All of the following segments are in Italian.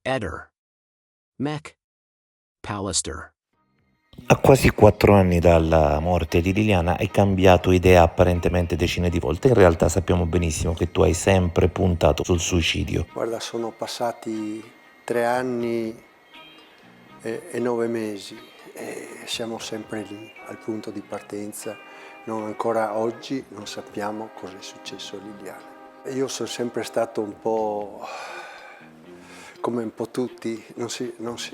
Eder. Mech. Pallister. A quasi 4 anni dalla morte di Liliana hai cambiato idea apparentemente decine di volte. In realtà sappiamo benissimo che tu hai sempre puntato sul suicidio. Guarda, sono passati 3 anni e 9 mesi e siamo sempre lì, al punto di partenza. Ancora oggi non sappiamo cosa è successo a Liliana. Io sono sempre stato un po' come un po' tutti,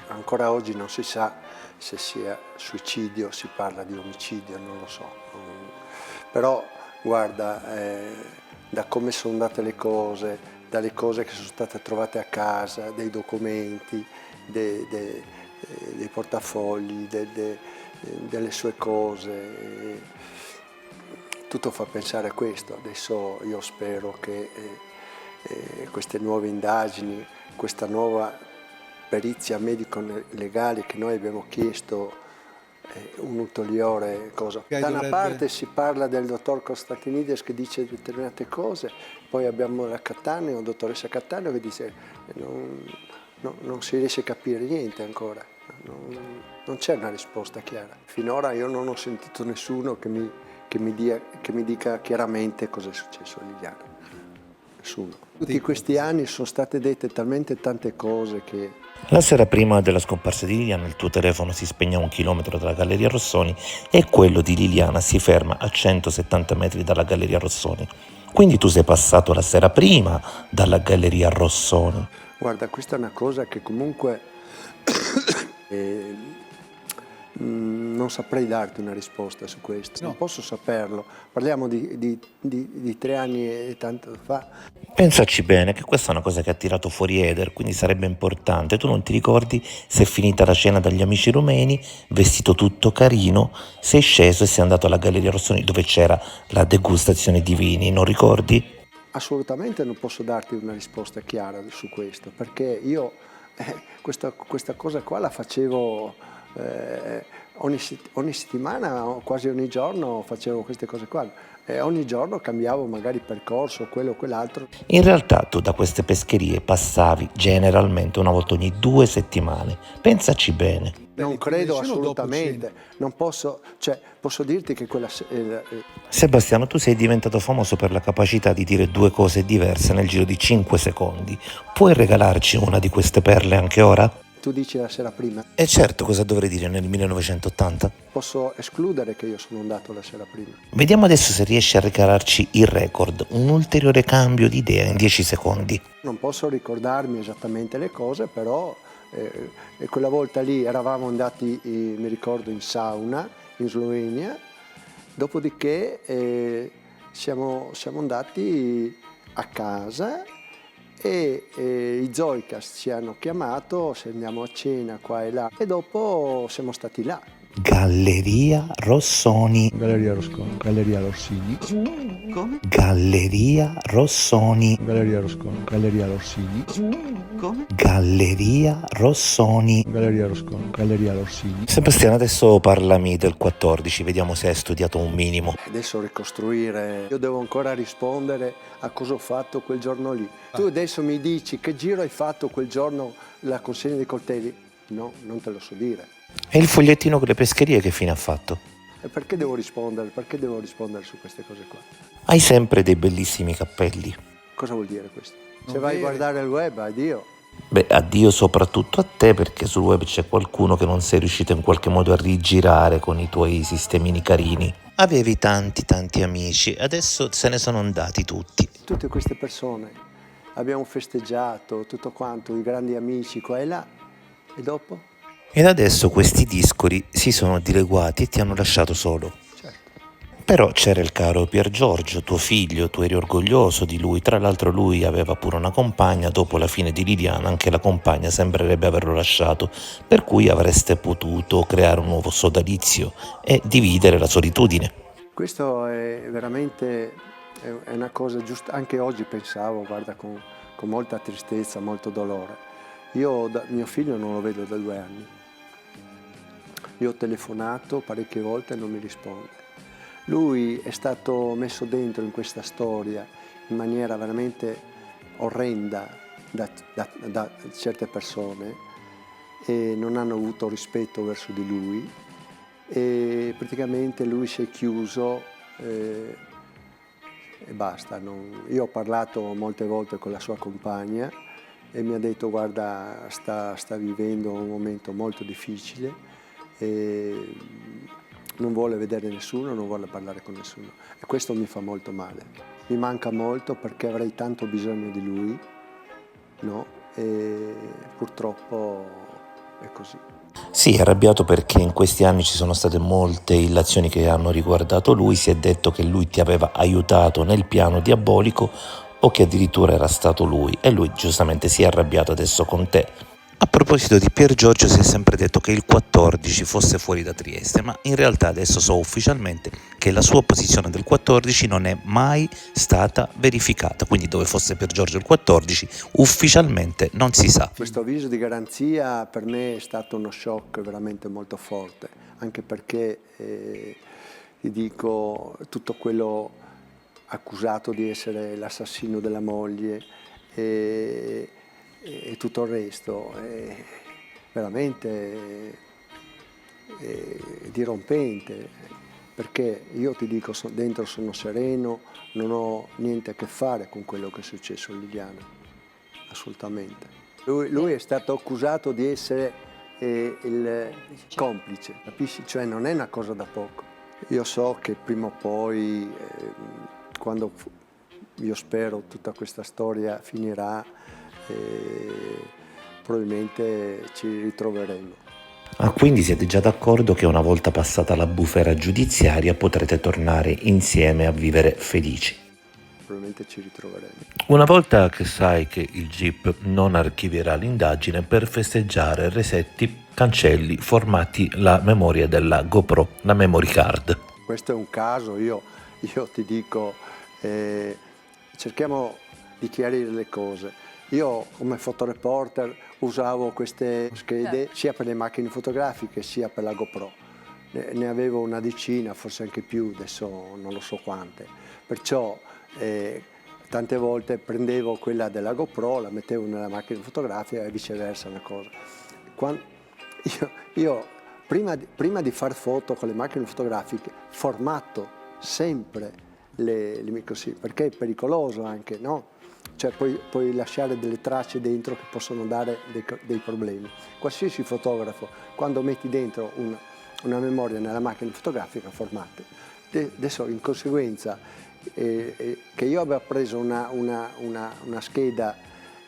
ancora oggi non si sa se sia suicidio, si parla di omicidio, non lo so. Però guarda, da come sono andate le cose, dalle cose che sono state trovate a casa, dei documenti, dei portafogli, delle sue cose, tutto fa pensare a questo. Adesso io spero che queste nuove indagini, questa nuova perizia medico-legale che noi abbiamo chiesto, un'ulteriore cosa. Da una parte si parla del dottor Constantinides che dice determinate cose, poi abbiamo la Cattaneo, dottoressa Cattaneo che dice non si riesce a capire niente ancora, non c'è una risposta chiara. Finora io non ho sentito nessuno che mi dica chiaramente cosa è successo a Liliana. Nessuno. Tutti questi anni sono state dette talmente tante cose che... La sera prima della scomparsa di Liliana il tuo telefono si spegne a 1 chilometro dalla Galleria Rossoni e quello di Liliana si ferma a 170 metri dalla Galleria Rossoni. Quindi tu sei passato la sera prima dalla Galleria Rossoni. Guarda, questa è una cosa che comunque non saprei darti una risposta su questo, non posso saperlo. Parliamo di 3 anni e tanto fa. Pensaci bene che questa è una cosa che ha tirato fuori Eder, quindi sarebbe importante. Tu non ti ricordi se è finita la cena dagli amici rumeni, vestito tutto carino, sei sceso e sei andato alla Galleria Rossoni dove c'era la degustazione di vini, non ricordi? Assolutamente non posso darti una risposta chiara su questo, perché io questa cosa qua la facevo ogni settimana, quasi ogni giorno facevo queste cose qua. E ogni giorno cambiavo magari percorso, quello o quell'altro. In realtà tu da queste pescherie passavi generalmente una volta ogni 2 settimane. Pensaci bene. Non credo assolutamente, non posso, posso dirti che quella... Sebastiano, tu sei diventato famoso per la capacità di dire 2 cose diverse nel giro di 5 secondi. Puoi regalarci una di queste perle anche ora? Tu dici la sera prima. E certo, cosa dovrei dire nel 1980? Posso escludere che io sono andato la sera prima. Vediamo adesso se riesci a regalarci il record, un ulteriore cambio di idea in 10 secondi. Non posso ricordarmi esattamente le cose, però quella volta lì eravamo andati, mi ricordo, in sauna in Slovenia, dopodiché siamo andati a casa e i Zoicas ci hanno chiamato, se andiamo a cena qua e là, e dopo siamo stati là. Galleria Rossoni. Galleria Rossoni. Galleria Rossini. Come? Galleria Rossoni. Galleria Rossoni. Galleria Rossini. Come? Galleria Rossoni. Galleria Rossoni. Galleria Rossini. Sebastiano, adesso parlami del 14, vediamo se hai studiato un minimo. Adesso ricostruire, io devo ancora rispondere a cosa ho fatto quel giorno lì. Tu adesso mi dici che giro hai fatto quel giorno la consegna dei coltelli? No, non te lo so dire. E il fogliettino con le pescherie che fine ha fatto? E perché devo rispondere? Perché devo rispondere su queste cose qua? Hai sempre dei bellissimi cappelli. Cosa vuol dire questo? Se vai a guardare il web, addio. Beh, addio soprattutto a te, perché sul web c'è qualcuno che non sei riuscito in qualche modo a rigirare con i tuoi sistemini carini. Avevi tanti amici, adesso se ne sono andati tutti. Tutte queste persone, abbiamo festeggiato tutto quanto, i grandi amici qua e là, e dopo? Ed adesso questi discoli si sono dileguati e ti hanno lasciato solo. Certo. Però c'era il caro Pier Giorgio, tuo figlio, tu eri orgoglioso di lui, tra l'altro lui aveva pure una compagna, dopo la fine di Liliana anche la compagna sembrerebbe averlo lasciato, per cui avreste potuto creare un nuovo sodalizio e dividere la solitudine. Questo è veramente è una cosa giusta, anche oggi pensavo, guarda, con molta tristezza, molto dolore. Io mio figlio non lo vedo da 2 anni. Io ho telefonato parecchie volte e non mi risponde. Lui è stato messo dentro in questa storia in maniera veramente orrenda, da certe persone e non hanno avuto rispetto verso di lui e praticamente lui si è chiuso e basta. Io ho parlato molte volte con la sua compagna e mi ha detto guarda sta vivendo un momento molto difficile e non vuole vedere nessuno, non vuole parlare con nessuno e questo mi fa molto male. Mi manca molto perché avrei tanto bisogno di lui, no? E purtroppo è così. Sì, è arrabbiato perché in questi anni ci sono state molte illazioni che hanno riguardato lui, si è detto che lui ti aveva aiutato nel piano diabolico o che addirittura era stato lui e lui giustamente si è arrabbiato adesso con te. A proposito di Pier Giorgio si è sempre detto che il 14 fosse fuori da Trieste, ma in realtà adesso so ufficialmente che la sua posizione del 14 non è mai stata verificata, quindi dove fosse Pier Giorgio il 14 ufficialmente non si sa. Questo avviso di garanzia per me è stato uno shock veramente molto forte, anche perché ti dico tutto quello accusato di essere l'assassino della moglie e tutto il resto è veramente dirompente, perché io ti dico dentro sono sereno, non ho niente a che fare con quello che è successo a Liliana, assolutamente. Lui è stato accusato di essere il complice, capisci? Cioè non è una cosa da poco. Io so che prima o poi, quando io spero tutta questa storia finirà, probabilmente ci ritroveremo. Ah, quindi siete già d'accordo che una volta passata la bufera giudiziaria potrete tornare insieme a vivere felici? Probabilmente ci ritroveremo. Una volta che sai che il GIP non archivierà l'indagine, per festeggiare resetti, cancelli, formati la memoria della GoPro, la memory card. Questo è un caso, io ti dico, cerchiamo di chiarire le cose. Io come fotoreporter usavo queste schede sia per le macchine fotografiche sia per la GoPro. Ne avevo una decina, forse anche più, adesso non lo so quante. Perciò tante volte prendevo quella della GoPro, la mettevo nella macchina fotografica e viceversa una cosa. Io prima di fare foto con le macchine fotografiche formatto sempre le microSIM, perché è pericoloso anche, no? Cioè puoi lasciare delle tracce dentro che possono dare dei problemi. Qualsiasi fotografo, quando metti dentro una memoria nella macchina fotografica, formate. Adesso in conseguenza che io abbia preso una scheda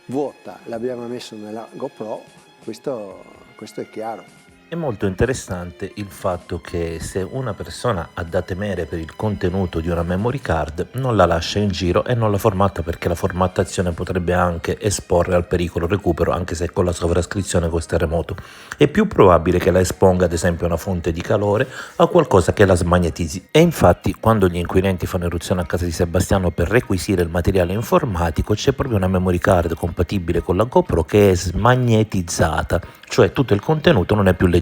vuota, l'abbiamo messo nella GoPro, questo è chiaro. È molto interessante il fatto che se una persona ha da temere per il contenuto di una memory card non la lascia in giro e non la formatta, perché la formattazione potrebbe anche esporre al pericolo recupero, anche se con la sovrascrizione questo è remoto. È più probabile che la esponga ad esempio a una fonte di calore o a qualcosa che la smagnetizzi. E infatti quando gli inquirenti fanno irruzione a casa di Sebastiano per requisire il materiale informatico c'è proprio una memory card compatibile con la GoPro che è smagnetizzata, cioè tutto il contenuto non è più leggibile.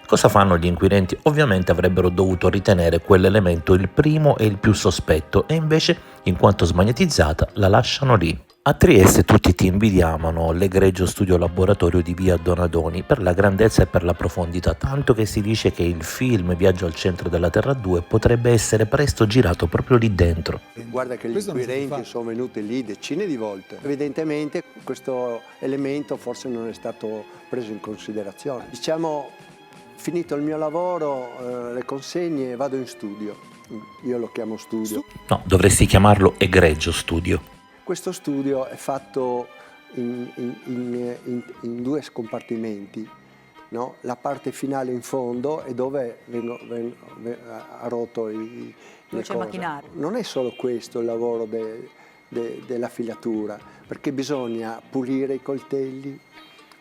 Cosa fanno gli inquirenti? Ovviamente avrebbero dovuto ritenere quell'elemento il primo e il più sospetto e invece, in quanto smagnetizzata, la lasciano lì. A Trieste tutti ti invidiavano l'egregio studio laboratorio di via Donadoni per la grandezza e per la profondità, tanto che si dice che il film Viaggio al centro della Terra 2 potrebbe essere presto girato proprio lì dentro. Guarda che gli inquirenti sono venuti lì decine di volte. Evidentemente questo elemento forse non è stato preso in considerazione. Diciamo, finito il mio lavoro, le consegne, vado in studio. Io lo chiamo studio. No, dovresti chiamarlo egregio studio. Questo studio è fatto in due scompartimenti, no? La parte finale in fondo è dove ha rotto le cose. macchinario. Non è solo questo il lavoro della filatura, perché bisogna pulire i coltelli,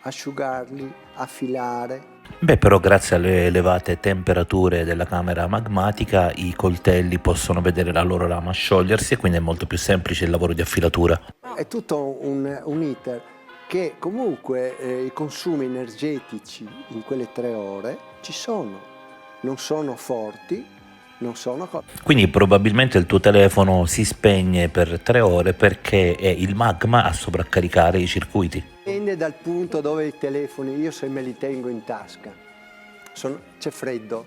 asciugarli, affilare. Beh, però grazie alle elevate temperature della camera magmatica i coltelli possono vedere la loro lama sciogliersi e quindi è molto più semplice il lavoro di affilatura. È tutto un iter che comunque i consumi energetici in quelle 3 ore ci sono, non sono forti, non sono Quindi probabilmente il tuo telefono si spegne per 3 ore perché è il magma a sovraccaricare i circuiti. Dipende dal punto dove i telefoni, io se me li tengo in tasca, c'è freddo,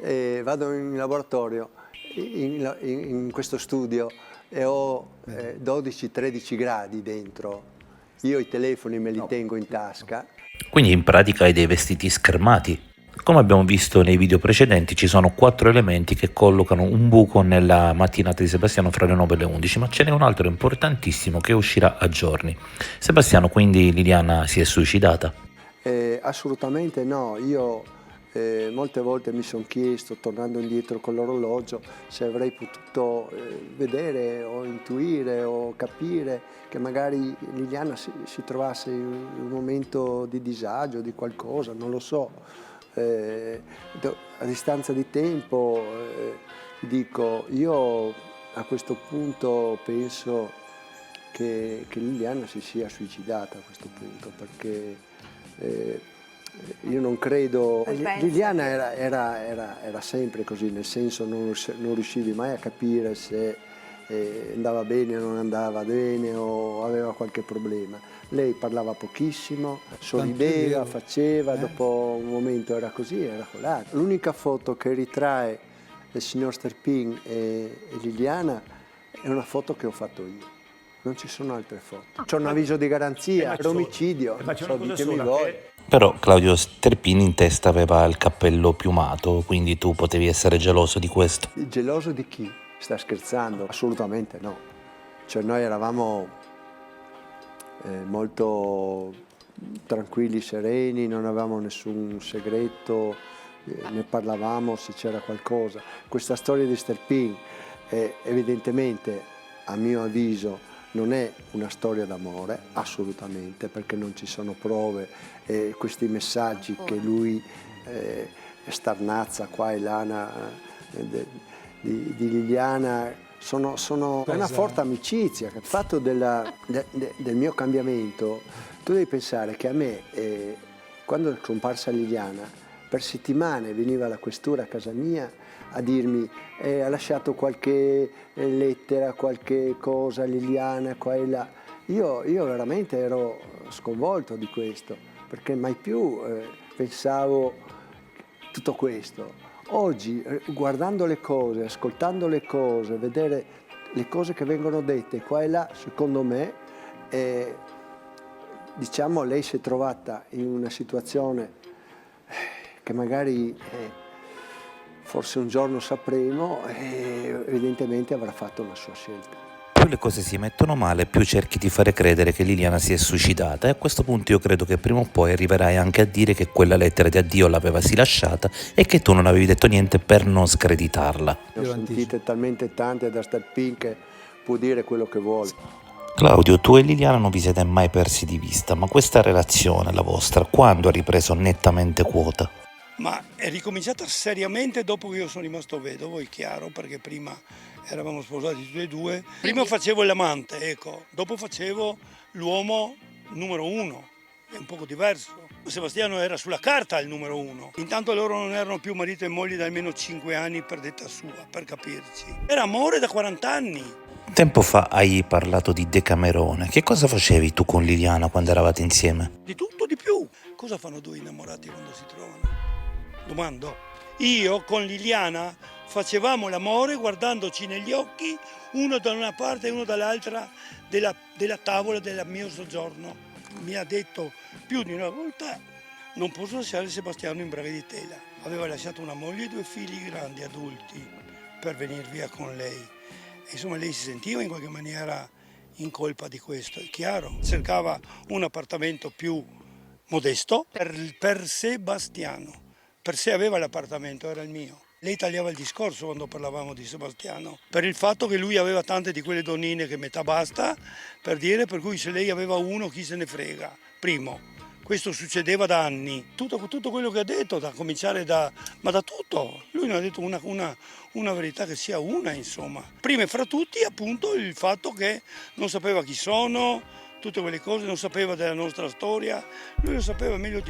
e vado in laboratorio, in questo studio, e ho 12-13 gradi dentro, io i telefoni me li tengo in tasca. Quindi in pratica hai dei vestiti schermati. Come abbiamo visto nei video precedenti, ci sono 4 elementi che collocano un buco nella mattinata di Sebastiano fra le 9 e le 11, ma ce n'è un altro importantissimo che uscirà a giorni. Sebastiano, quindi Liliana si è suicidata? Assolutamente no, io molte volte mi sono chiesto, tornando indietro con l'orologio, se avrei potuto vedere o intuire o capire che magari Liliana si trovasse in un momento di disagio, di qualcosa, non lo so. A distanza di tempo dico, io a questo punto penso che Liliana si sia suicidata a questo punto, perché io non credo. Liliana era sempre così, nel senso non riuscivi mai a capire se andava bene o non andava bene o aveva qualche problema. Lei parlava pochissimo, sorrideva, faceva, dopo un momento era così, era colà. L'unica foto che ritrae il signor Sterpin e Liliana è una foto che ho fatto io. Non ci sono altre foto. C'è un avviso di garanzia per omicidio, ditemi voi. Però Claudio Sterpini in testa aveva il cappello piumato, quindi tu potevi essere geloso di questo. Geloso di chi? Sta scherzando? Assolutamente no. Cioè noi eravamo molto tranquilli, sereni, non avevamo nessun segreto, ne parlavamo se c'era qualcosa. Questa storia di Sterpin evidentemente, a mio avviso, non è una storia d'amore, assolutamente, perché non ci sono prove, questi messaggi che lui starnazza qua e là di Liliana sono una forte amicizia. Il fatto del mio cambiamento, tu devi pensare che a me, quando è scomparsa Liliana, per settimane veniva la questura a casa mia a dirmi ha lasciato qualche lettera, qualche cosa, Liliana, qua e là. Io veramente ero sconvolto di questo, perché mai più pensavo tutto questo. Oggi, guardando le cose, ascoltando le cose, vedere le cose che vengono dette qua e là, secondo me, diciamo, lei si è trovata in una situazione che magari forse un giorno sapremo, e evidentemente avrà fatto una sua scelta. Più le cose si mettono male, più cerchi di fare credere che Liliana si è suicidata, e a questo punto io credo che prima o poi arriverai anche a dire che quella lettera di addio l'aveva sì lasciata e che tu non avevi detto niente per non screditarla. Ne ho sentite talmente tante da Sterpin che può dire quello che vuole. Claudio, tu e Liliana non vi siete mai persi di vista, ma questa relazione, la vostra, quando ha ripreso nettamente quota? Ma è ricominciata seriamente dopo che io sono rimasto vedovo, è chiaro, perché prima eravamo sposati tutti e due. Prima facevo l'amante, ecco, dopo facevo l'uomo numero uno, è un poco diverso. Sebastiano era sulla carta il numero uno. Intanto loro non erano più marito e moglie da almeno 5 anni, per detta sua, per capirci. Era amore da 40 anni. Tempo fa hai parlato di Decamerone. Che cosa facevi tu con Liliana quando eravate insieme? Di tutto, di più. Cosa fanno due innamorati quando si trovano? Domando. Io con Liliana facevamo l'amore guardandoci negli occhi, uno da una parte e uno dall'altra della tavola del mio soggiorno. Mi ha detto più di una volta: non posso lasciare Sebastiano in braghe di tela. Aveva lasciato una moglie e 2 figli grandi, adulti, per venire via con lei. Insomma, lei si sentiva in qualche maniera in colpa di questo, è chiaro. Cercava un appartamento più modesto per Sebastiano. Per sé aveva l'appartamento, era il mio. Lei tagliava il discorso quando parlavamo di Sebastiano, per il fatto che lui aveva tante di quelle donnine che metà basta, per cui se lei aveva uno chi se ne frega. Primo, questo succedeva da anni. Tutto quello che ha detto, da cominciare da tutto. Lui non ha detto una verità che sia una, insomma. Prima e fra tutti, appunto, il fatto che non sapeva chi sono, tutte quelle cose, non sapeva della nostra storia. Lui lo sapeva meglio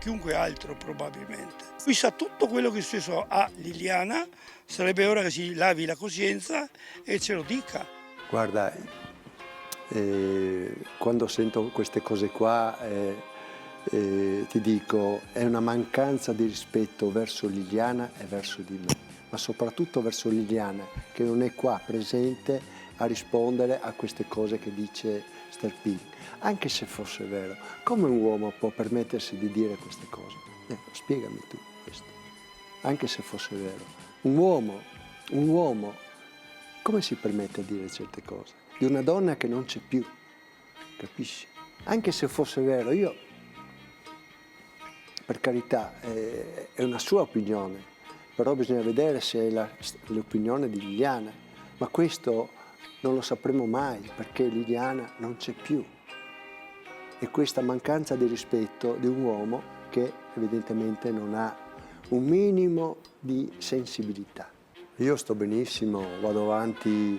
chiunque altro probabilmente. Lui sa tutto quello che è successo a Liliana, sarebbe ora che si lavi la coscienza e ce lo dica. Guarda, quando sento queste cose qua, ti dico, è una mancanza di rispetto verso Liliana e verso di me, ma soprattutto verso Liliana, che non è qua presente a rispondere a queste cose che dice Sterpin. Anche se fosse vero, come un uomo può permettersi di dire queste cose? Spiegami tu questo. Anche se fosse vero, un uomo, come si permette a dire certe cose? Di una donna che non c'è più, capisci? Anche se fosse vero, io, per carità, è una sua opinione, però bisogna vedere se è l'opinione di Liliana, ma questo non lo sapremo mai perché Liliana non c'è più. E questa mancanza di rispetto di un uomo che evidentemente non ha un minimo di sensibilità. Io sto benissimo, vado avanti,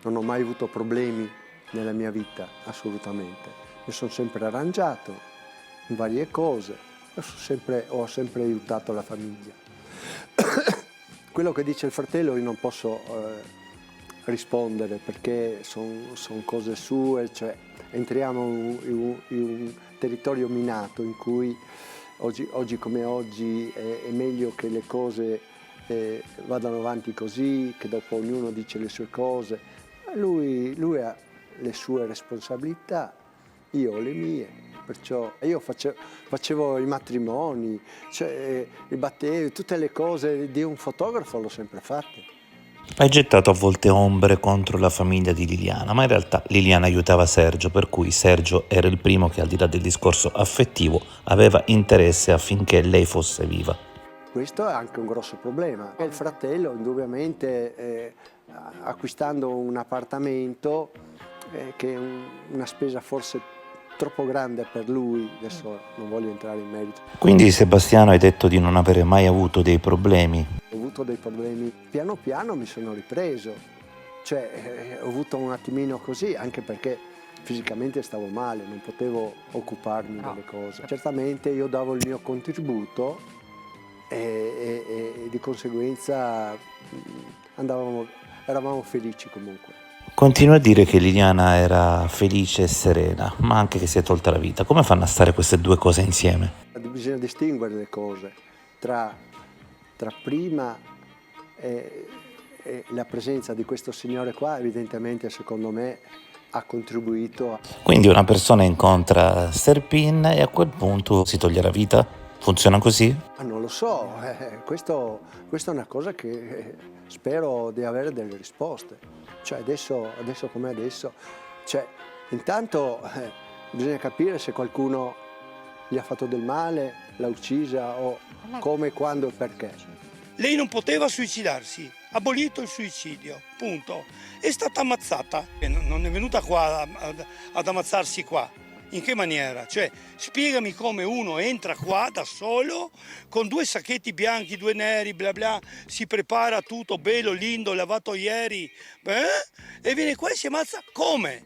non ho mai avuto problemi nella mia vita, assolutamente. Mi sono sempre arrangiato in varie cose, ho sempre aiutato la famiglia. Quello che dice il fratello io non posso rispondere perché sono cose sue, cioè entriamo in un territorio minato in cui oggi come oggi è meglio che le cose vadano avanti così, che dopo ognuno dice le sue cose. Lui ha le sue responsabilità, io ho le mie, perciò io facevo i matrimoni, cioè, i battesimi, tutte le cose di un fotografo l'ho sempre fatte. Hai gettato a volte ombre contro la famiglia di Liliana, ma in realtà Liliana aiutava Sergio, per cui Sergio era il primo che al di là del discorso affettivo aveva interesse affinché lei fosse viva. Questo è anche un grosso problema. Il fratello indubbiamente acquistando un appartamento che è una spesa forse troppo grande per lui, adesso non voglio entrare in merito. Quindi Sebastiano, hai detto di non avere mai avuto dei problemi. Ho avuto dei problemi, piano piano mi sono ripreso, cioè ho avuto un attimino così, anche perché fisicamente stavo male, non potevo occuparmi delle cose. Certamente io davo il mio contributo e di conseguenza eravamo felici comunque. Continua a dire che Liliana era felice e serena, ma anche che si è tolta la vita. Come fanno a stare queste due cose insieme? Bisogna distinguere le cose tra prima e la presenza di questo signore qua, evidentemente secondo me ha contribuito a... Quindi una persona incontra Sterpin e a quel punto si toglie la vita? Funziona così? Non lo so, questo è una cosa che spero di avere delle risposte. Cioè adesso come adesso, cioè intanto bisogna capire se qualcuno gli ha fatto del male, l'ha uccisa o come, quando e perché. Lei non poteva suicidarsi, abolito il suicidio, punto. È stata ammazzata, non è venuta qua ad ammazzarsi qua. In che maniera? Cioè, spiegami come uno entra qua da solo, con 2 sacchetti bianchi, 2 neri, bla bla, si prepara tutto bello, lindo, lavato ieri, e viene qua e si ammazza. Come?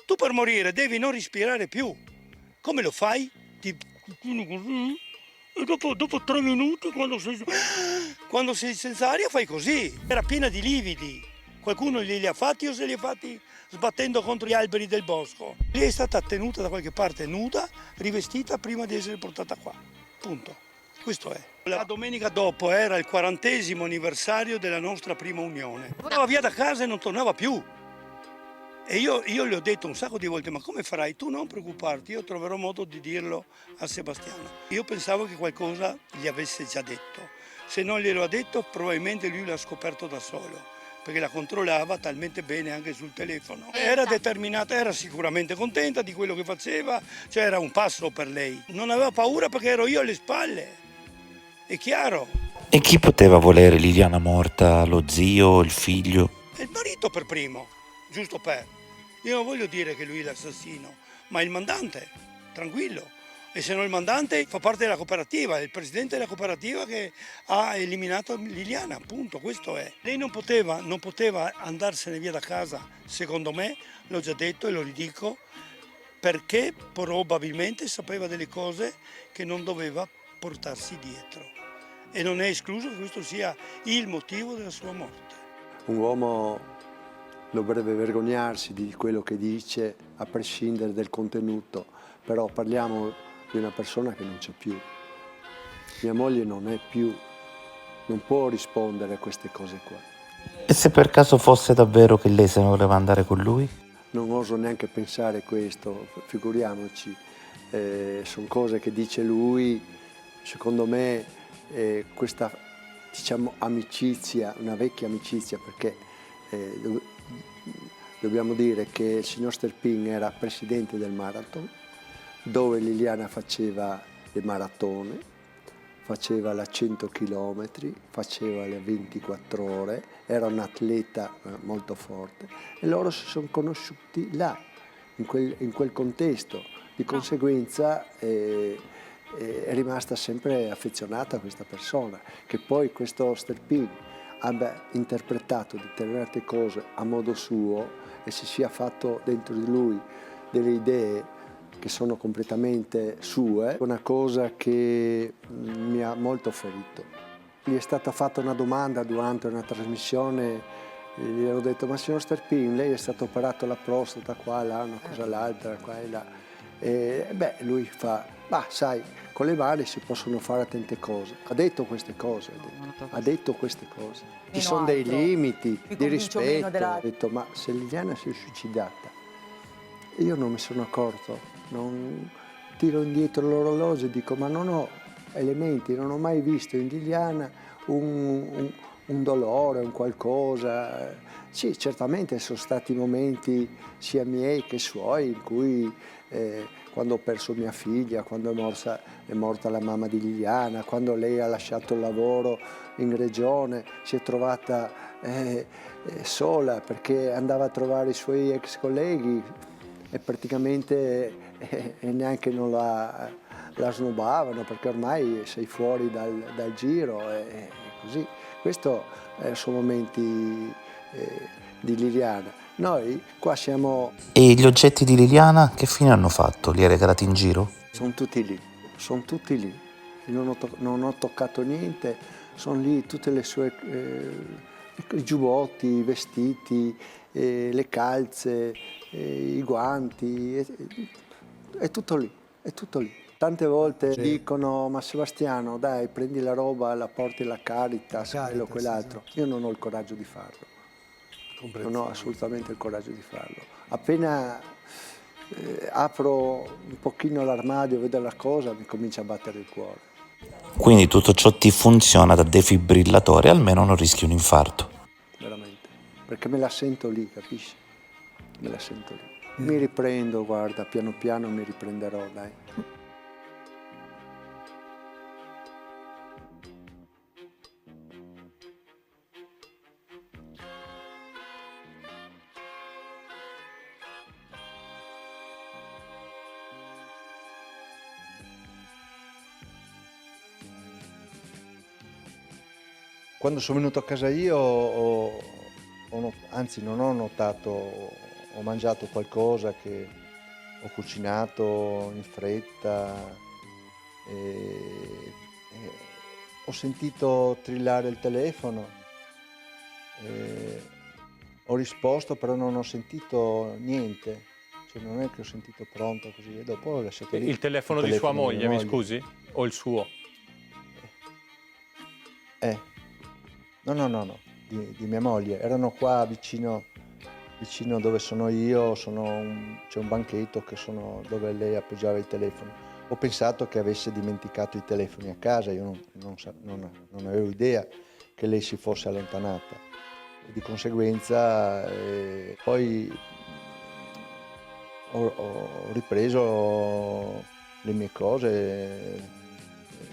Tu per morire devi non respirare più. Come lo fai? Ti così, e dopo 3 minuti, quando sei senza aria, fai così. Era piena di lividi. Qualcuno li ha fatti o se li ha fatti sbattendo contro gli alberi del bosco. Lei è stata tenuta da qualche parte nuda, rivestita prima di essere portata qua. Punto. Questo è. La domenica dopo era il 40° anniversario della nostra prima unione. Andava via da casa e non tornava più. E io le ho detto un sacco di volte, ma come farai? Tu non preoccuparti, io troverò modo di dirlo a Sebastiano. Io pensavo che qualcosa gli avesse già detto. Se non glielo ha detto, probabilmente lui l'ha scoperto da solo, perché la controllava talmente bene anche sul telefono. Era determinata, era sicuramente contenta di quello che faceva, cioè era un passo per lei. Non aveva paura perché ero io alle spalle, è chiaro. E chi poteva volere Liliana morta? Lo zio, il figlio? È il marito per primo, giusto per. Io non voglio dire che lui è l'assassino, ma il mandante, tranquillo. E se non il mandante fa parte della cooperativa, è il presidente della cooperativa che ha eliminato Liliana, appunto, questo è. Lei non poteva andarsene via da casa, secondo me, l'ho già detto e lo ridico, perché probabilmente sapeva delle cose che non doveva portarsi dietro. E non è escluso che questo sia il motivo della sua morte. Un uomo dovrebbe vergognarsi di quello che dice, a prescindere dal contenuto, però parliamo di una persona che non c'è più. Mia moglie non è più, non può rispondere a queste cose qua. E se per caso fosse davvero che lei se ne voleva andare con lui? Non oso neanche pensare questo, figuriamoci, sono cose che dice lui. Secondo me questa, diciamo, amicizia, una vecchia amicizia, perché dobbiamo dire che il signor Sterpin era presidente del marathon, dove Liliana faceva le maratone, faceva la 100 km, faceva le 24 ore, era un atleta molto forte e loro si sono conosciuti là, in quel contesto. Di conseguenza è rimasta sempre affezionata a questa persona, che poi questo Sterpin abbia interpretato determinate cose a modo suo e si sia fatto dentro di lui delle idee che sono completamente sue, una cosa che mi ha molto ferito. Gli è stata fatta una domanda durante una trasmissione, gli ho detto: ma signor Sterpin, lei è stato operato la prostata qua, là, una cosa l'altra, qua e là. E lui fa: ma sai, con le mani si possono fare tante cose. Ha detto queste cose, ha detto queste cose. Ci sono dei limiti di rispetto. Ho detto: ma se Liliana si è suicidata, io non mi sono accorto. Non tiro indietro l'orologio e dico: ma non ho elementi, non ho mai visto in Liliana un dolore, un qualcosa. Sì, certamente sono stati momenti sia miei che suoi in cui quando ho perso mia figlia, quando è morta la mamma di Liliana, quando lei ha lasciato il lavoro in regione, si è trovata sola perché andava a trovare i suoi ex colleghi e praticamente neanche non la snobbavano, perché ormai sei fuori dal giro e così. Questi sono momenti di Liliana. Noi qua siamo... E gli oggetti di Liliana che fine hanno fatto? Li hai regalati in giro? Sono tutti lì. Non ho toccato niente, sono lì tutte le sue... i giubbotti, i vestiti, le calze, i guanti, è tutto lì, è tutto lì. Tante volte dicono: ma Sebastiano, dai, prendi la roba, la porti alla Caritas, quello, quell'altro. Io non ho il coraggio di farlo, non ho assolutamente il coraggio di farlo. Appena apro un pochino l'armadio, vedo la cosa, mi comincia a battere il cuore. Quindi tutto ciò ti funziona da defibrillatore, almeno non rischi un infarto. Veramente, perché me la sento lì, capisci? Me la sento lì. Mi riprendo, guarda, piano piano mi riprenderò, dai. Quando sono venuto a casa io, anzi non ho notato, ho mangiato qualcosa che ho cucinato in fretta e ho sentito trillare il telefono, ho risposto, però non ho sentito niente, cioè non è che ho sentito pronto così e dopo ho lasciato lì. Il telefono di sua moglie, mi scusi? O il suo? No, di mia moglie. Erano qua vicino dove sono io, c'è un banchetto dove lei appoggiava il telefono. Ho pensato che avesse dimenticato i telefoni a casa, io non avevo idea che lei si fosse allontanata. E di conseguenza poi ho ripreso le mie cose.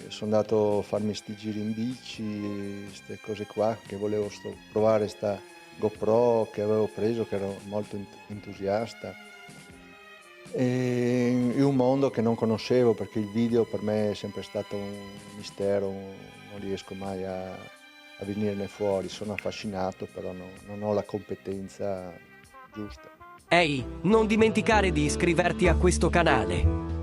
Sono andato a farmi sti giri in bici, queste cose qua, che volevo provare sta GoPro che avevo preso, che ero molto entusiasta. E un mondo che non conoscevo, perché il video per me è sempre stato un mistero, non riesco mai a venirne fuori. Sono affascinato, però non ho la competenza giusta. Ehi, non dimenticare di iscriverti a questo canale.